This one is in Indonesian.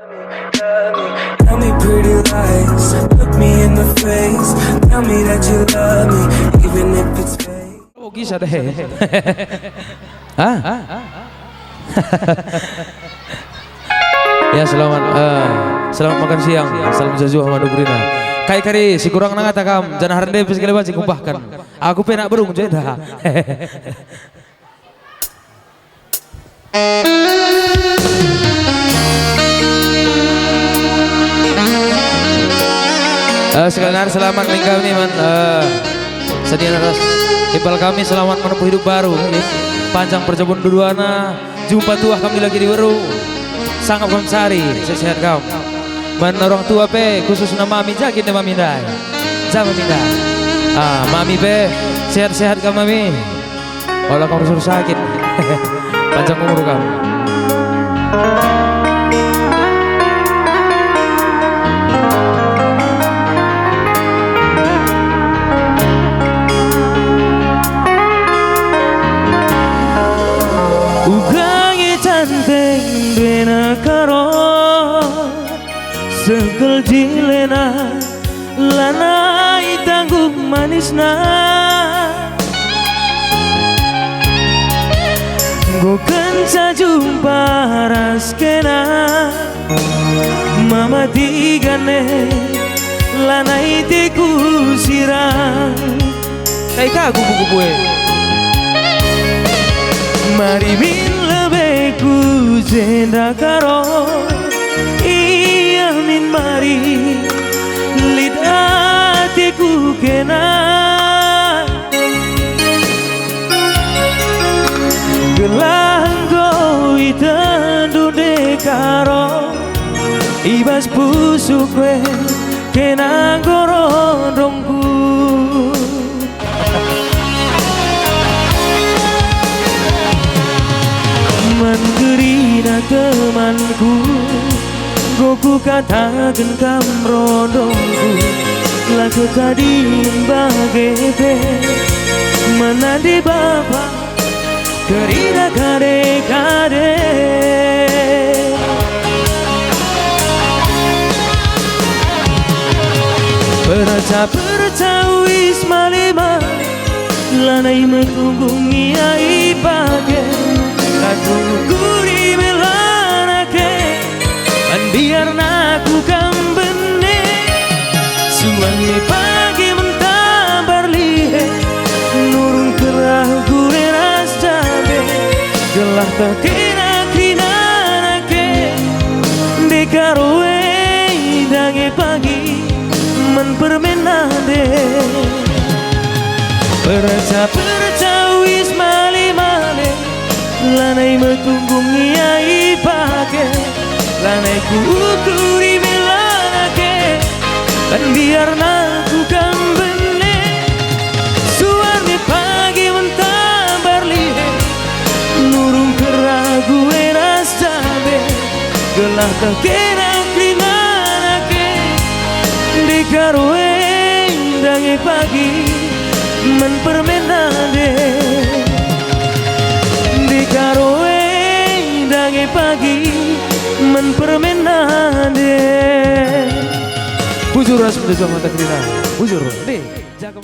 Tell me pretty lies, look me in the face, tell me that you love me, even if it's fake. Oh, kisah deh. Hah? Ya selamat makan siang. Salam jajuh Ahmad Ubrina. Kai kari si kurang nang atakam jangan harande segala basi kumpahkan. Aku penak berung jeda. Sekalian selamat minggu nih man. Sedia atas ipal kami selamat menempuh hidup baru. Panjang perjalanan duduana. Jumpa tua kami lagi di Weru. Sangat sari sehat kamu. Man orang tua pe khusus nama mami jakin deh mami dai. Jangan minda. Mami pe sehat-sehat kamu mami. Kalau kamu suruh sakit. Panjang umur kamu. Ugangi cantik bina karo segel jilena lanai tangguh manisna go kenca jumpa raskena mama tigane lanai teku sirang Kayak kagu buku-buku. Mari min lebih ku jenda karo iya min mari lidatiku kena gelanggo itendu de karo ibas pusukwe kena gorondongku Gerina temanku goku katakan kamrodongku laku tadi bagai pe menandi bapa gerina kade-kade perca wis malima lanai metunggungi ai pake lagu kuri melanake man biar naku kambene suami pagi mentambar lihe nurung kerah gure ras cabe gelah tekina kinanake dikaroe dange pagi men permenade perca wis mali-mali lanai metunggungi ai pake lanai ku ukuri melanake dan biar naku kambene suami pagi mentambar lihe nurung keragu eras cabe gelah tekena krimanake dikaroe dange pagi men permenade dikaroe dange pagi men permenade Bujur ras mendesong mata krina. Bujur. Nih, jaga